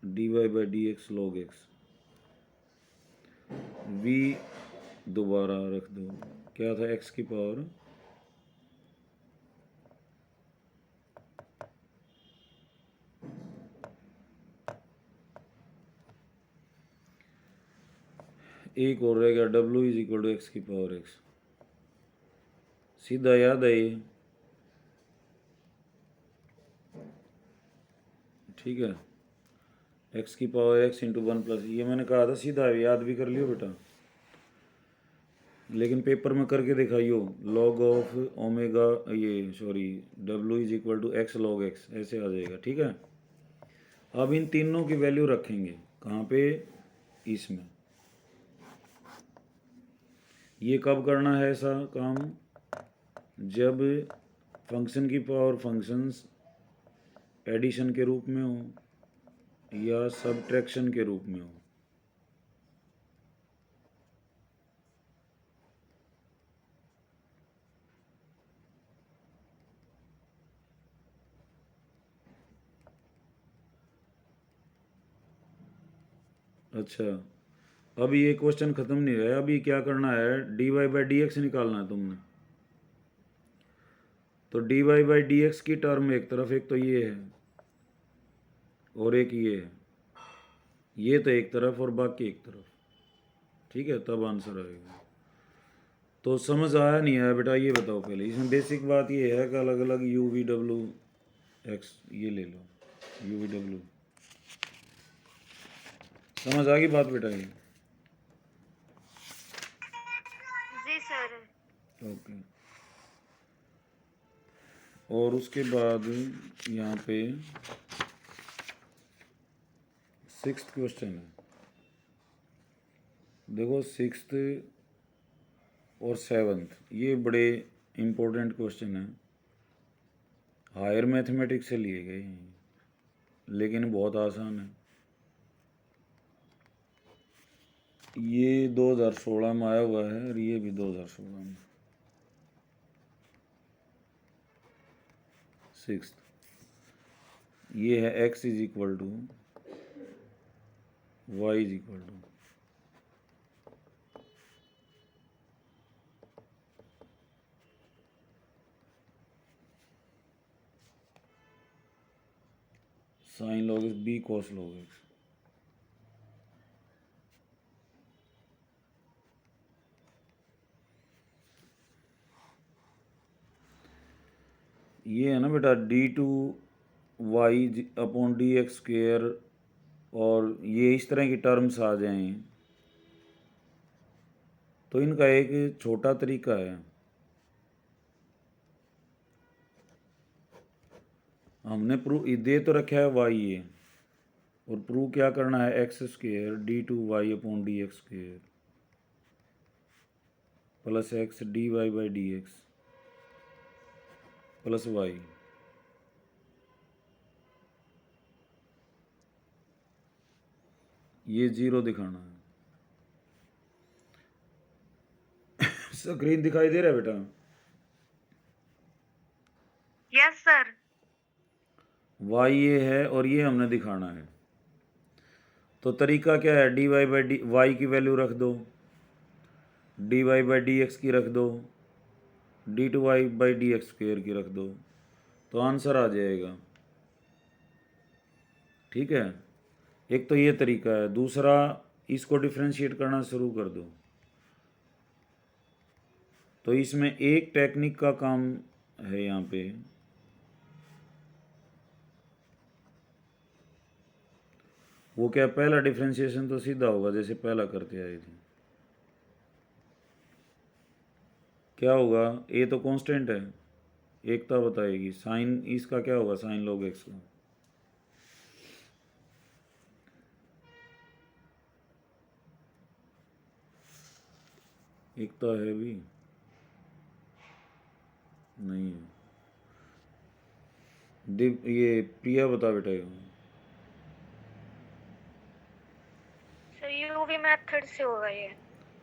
A: d y by d x log x, v दोबारा रख दो, क्या था x की power, एक और रहेगा w is equal to x की पावर x, सीधा याद है ये, ठीक है। x की पावर x इंटू 1 प्लस, ये मैंने कहा था सीधा है, याद भी कर लियो बेटा, लेकिन पेपर में करके दिखाइयो, log ऑफ ओमेगा, ये sorry w is equal to x log x, ऐसे आ जाएगा, ठीक है। अब इन तीनों की वैल्यू रखेंगे कहाँ पे, इसमें। ये कब करना है ऐसा काम, जब फंक्शन की पावर फंक्शंस एडिशन के रूप में हो या सबट्रैक्शन के रूप में हो। अच्छा, अब ये क्वेश्चन ख़त्म नहीं रहा है, अभी क्या करना है, d y by d x निकालना है तुमने। तो d y by d x की टर्म एक तरफ, एक तो ये है और एक ये है, ये तो एक तरफ और बाकी एक तरफ, ठीक है, तब आंसर आएगा। तो समझ आया नहीं आया बेटा, ये बताओ पहले। इसमें बेसिक बात ये है कि अलग अलग यू वी डब्ल्यू एक्स ये ले लो, यू वी डब्ल्यू। समझ आ गई बात बेटा ये?
B: जी सर।
A: ओके। और उसके बाद यहाँ पे सिक्स्थ क्वेश्चन है, देखो सिक्स्थ और सेवन्थ ये बड़े इम्पोर्टेंट क्वेश्चन हैं, हायर मैथमेटिक्स से लिए गए हैं, लेकिन बहुत आसान है। ये 2016 में आया हुआ है और ये भी 2016 में। सिक्स्थ ये है x is equal to y is equal to, sine log x b cos log x. ये है ना बेटा d two y upon d x square, और ये इस तरह की टर्म्स आ जाएं तो इनका एक छोटा तरीका है, हमने प्रूव दे तो रखा है वाई ये, और प्रूव क्या करना है, x square d two y upon d x square plus x d y by d x plus y. ये जीरो दिखाना है। स्क्रीन दिखाई दे रहा है बेटा?
B: Yes sir.
A: वाई ये है और ये हमने दिखाना है, तो तरीका क्या है, d y by d y की वैल्यू रख दो, d y by d x की रख दो, d two y by d x square की रख दो, तो आंसर आ जाएगा। ठीक है, एक तो ये तरीका है, दूसरा इसको डिफ्रेंशिएट करना शुरू कर दो। तो इसमें एक टेक्निक का काम है यहाँ पे, वो क्या, पहला डिफ्रेंशिएशन तो सीधा होगा जैसे पहला करते आए थे। क्या होगा, ए तो कांस्टेंट है, एकता बताएगी, साइन इसका क्या होगा, साइन लॉग एक्स का, एकता है भी नहीं है। ये प्रिया बता बेटा ये।
B: सर यूवी मेथड से होगा ये।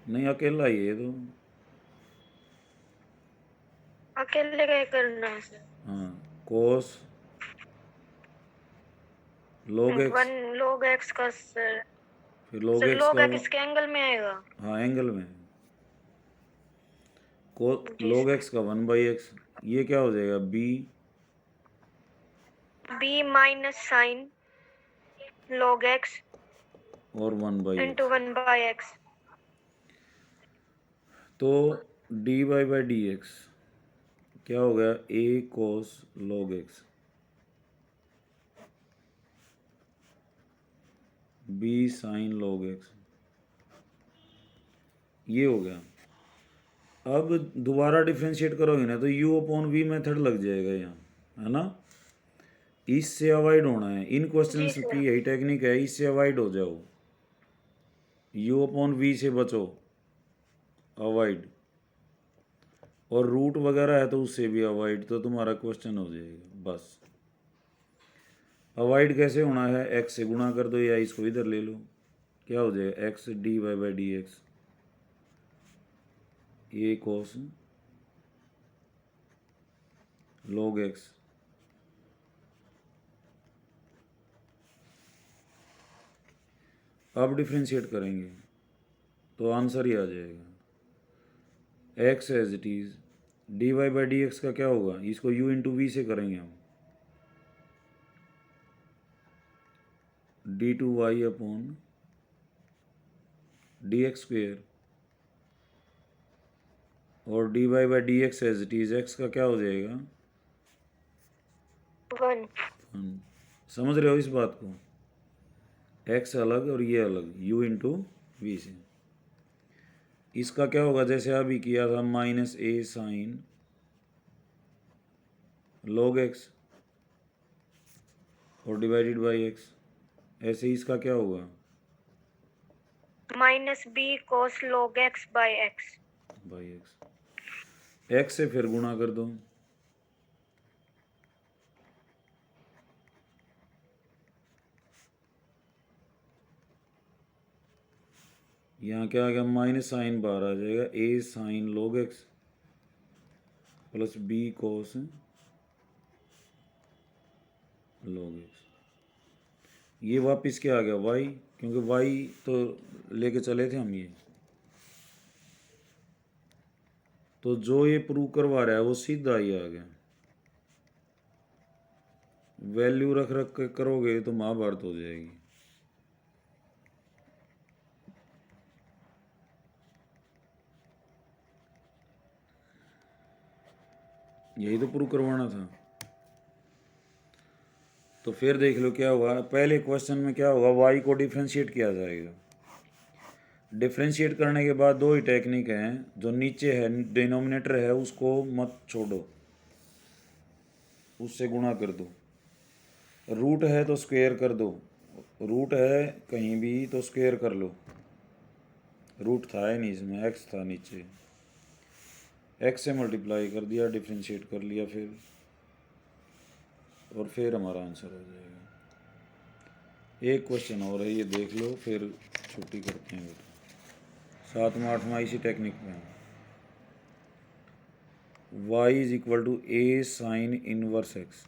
A: नहीं अकेला ही है ये तो।
B: अकेले क्या करना है सर?
A: हाँ, कोस log x,
B: one log x का सर।
A: फिर log
B: सर
A: x
B: log
A: का
B: x किसके एंगल में आएगा?
A: हाँ एंगल में, को
B: जी
A: log
B: सर।
A: x का 1/x, ये क्या हो जाएगा, b
B: b minus sine log x
A: और 1/x।
B: Into 1/x।
A: तो dy बाई डी एक्स क्या हो गया, a cos log x, b sin log x, ये हो गया। अब दोबारा डिफ्रेंशिएट करोगे ना तो u अपॉन v मेथड लग जाएगा यहाँ, है ना, इससे अवॉइड होना है, इन क्वेश्चंस
B: जी सर।
A: की यही टेक्निक है, इससे अवॉइड हो जाओ, u अपॉन v से बचो, अवॉइड, और रूट वगैरह है तो उससे भी अवॉइड, तो तुम्हारा क्वेश्चन हो जाएगा। बस अवॉइड कैसे होना है, x से गुणा कर दो या इसको इधर ले लो, क्या हो जाएगा, x d y by d x, a cos log x, अब डिफ्रेंशिएट करेंगे तो आंसर ही आ जाएगा x as it is. D y by d x का क्या होगा, इसको u इंटू वी से करेंगे हम, d two y upon d x square, और d y by d x as it is, x का क्या हो जाएगा
B: 1।
A: समझ रहे हो इस बात को, एक्स अलग और ये अलग, u इंटू वी से। इसका क्या होगा, जैसे अभी किया था minus a sine log x और डिवाइडेड बाई एक्स, ऐसे ही इसका क्या होगा
B: minus b cos log x by x.
A: X से फिर गुणा कर दो, यहाँ क्या आ गया माइनस साइन बाहर आ जाएगा, a sine log x plus b cos log x, ये वापस क्या आ गया वाई, क्योंकि वाई तो लेके चले थे हम ये, तो जो ये प्रूव करवा रहा है वो सीधा ही आ गया। वैल्यू रख रख के करोगे तो महाभारत हो जाएगी। यही तो प्रूव करवाना था। तो फिर देख लो क्या हुआ, पहले क्वेश्चन में क्या होगा, वाई को डिफ्रेंशिएट किया जाएगा। डिफ्रेंशिएट करने के बाद दो ही टेक्निक हैं, जो नीचे है डिनोमिनेटर है उसको मत छोड़ो, उससे गुणा कर दो, रूट है तो स्क्वायर कर दो, रूट है कहीं भी तो स्क्वायर कर लो, रूट था ही नहीं इसमें, एक्स था नीचे, एक्स से मल्टीप्लाई कर दिया, डिफ्रेंशिएट कर लिया फिर, और फिर हमारा आंसर हो जाएगा। एक क्वेश्चन और है, ये देख लो फिर छुट्टी करते हैं बेटा। 7वां 8वां इसी टेक्निक में है। y is equal to a sine inverse x,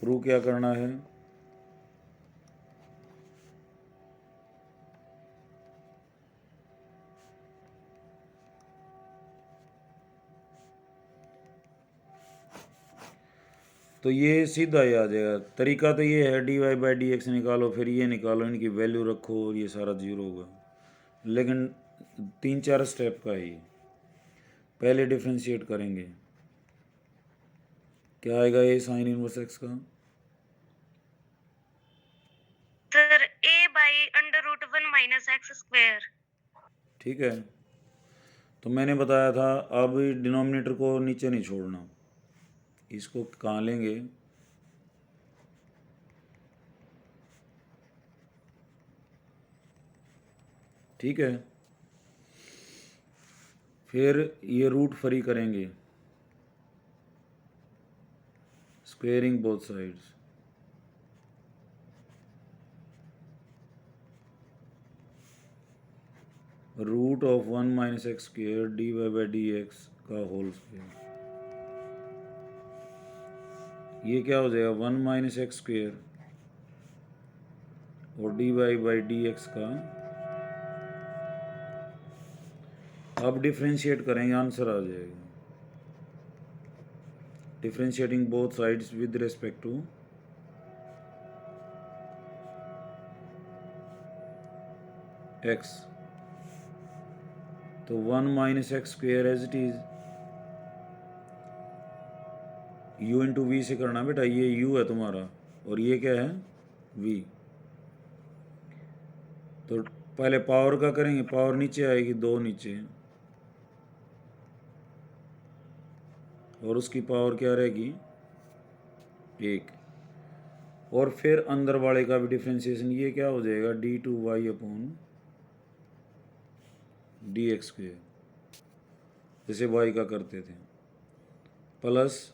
A: prove क्या करना है, तो ये सीधा ही आ जाएगा। तरीका तो ये है, d y by d x निकालो, फिर ये निकालो, इनकी वैल्यू रखो और ये सारा जीरो होगा, लेकिन 3-4 स्टेप का है ये। पहले डिफ्रेंशिएट करेंगे, क्या आएगा ए साइन इनवर्स एक्स का,
B: sir a by under root 1 minus x square.
A: ठीक है। तो मैंने बताया था अब डिनोमिनेटर को नीचे नहीं छोड़ना, इसको कहाँ लेंगे, ठीक है। फिर ये रूट फ्री करेंगे, squaring both sides, root of 1 minus x square d y by d x का होल स्क्वेयर, ये क्या हो जाएगा 1 माइनस एक्स स्क्वेयर और d y by d x का, अब डिफ्रेंशिएट करेंगे आंसर आ जाएगा, differentiating both sides with respect to x, तो 1 minus x square as it is, u into v से करना बेटा, ये u है तुम्हारा और ये क्या है v, तो पहले पावर का करेंगे, पावर नीचे आएगी 2 नीचे, और उसकी पावर क्या रहेगी 1, और फिर अंदर वाले का भी डिफ्रेंशिएशन, ये क्या हो जाएगा d two y upon d x square, जैसे वाई का करते थे, plus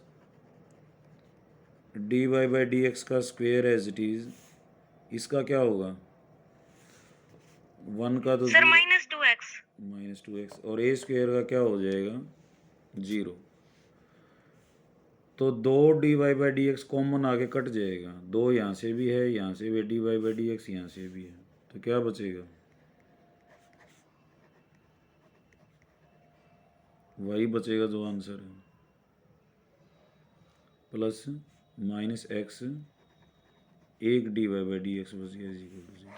A: d y by d x का स्क्वेयर एज इट इज, इसका क्या होगा 1 का तो
B: सर माइनस 2x,
A: और ए स्क्वेयर का क्या हो जाएगा 0, तो 2 dy/dx कॉमन आके कट जाएगा, 2 यहाँ से भी है, यहाँ से भी dy/dx यहाँ से भी है, तो क्या बचेगा? वही बचेगा जो आंसर है, प्लस माइनस एक्स 1 dy/dx बच गया इज इक्वल टू 0।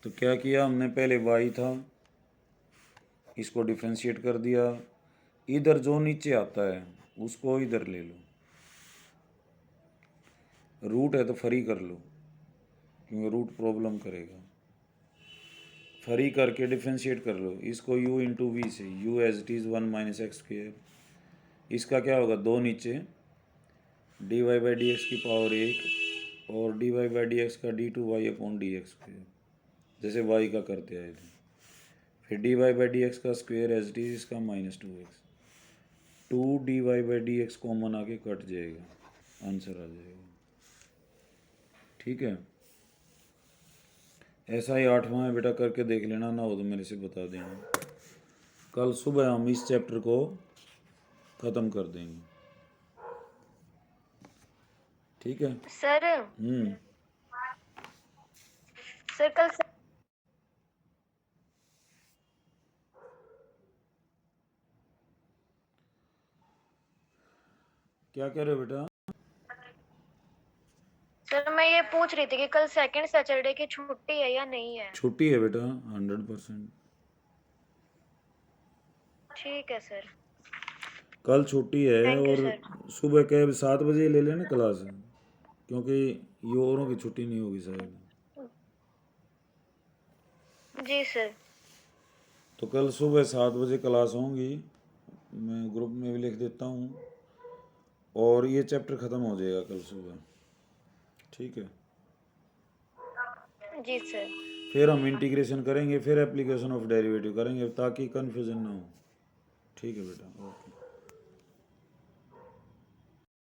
A: तो क्या किया हमने, पहले y था इसको डिफ्रेंशिएट कर दिया, इधर जो नीचे आता है उसको इधर ले लो, रूट है तो फ्री कर लो क्योंकि रूट प्रॉब्लम करेगा, फ्री करके डिफ्रेंशिएट कर लो इसको u इंटू वी से, u as it is 1 minus x square, इसका क्या होगा, 2 नीचे dy/dx की पावर 1 और dy/dx का d2y/dx स्क्वेयर, जैसे y का करते आए थे, फिर dy/dx का स्क्वेयर एज इट इज इसका -2x, 2 dy/dx कॉमन आके कट जाएगा, आंसर आ जाएगा। ठीक है, ऐसा ही 8वां है बेटा, करके देख लेना, ना हो तो मेरे से बता देना, कल सुबह हम इस चैप्टर को ख़त्म कर देंगे। ठीक है
B: सर। सर कल
A: क्या कह रहे हो बेटा?
B: सर मैं ये पूछ रही थी कि कल सेकंड सैटरडे की छुट्टी है या नहीं है?
A: छुट्टी है बेटा 100%।
B: ठीक है सर।
A: कल छुट्टी है,
B: थैंक यू
A: और
B: सर।
A: सुबह के 7 बजे ले लेना क्लास, क्योंकि ये औरों की छुट्टी नहीं होगी शायद।
B: जी सर।
A: तो कल सुबह 7 बजे क्लास होंगी, मैं ग्रुप में भी लिख देता हूँ, और ये चैप्टर ख़त्म हो जाएगा कल सुबह। ठीक है,
B: जी सर।
A: फिर हम इंटीग्रेशन करेंगे, फिर एप्लीकेशन ऑफ डेरिवेटिव करेंगे ताकि कन्फ्यूज़न ना हो। ठीक है बेटा, ओके।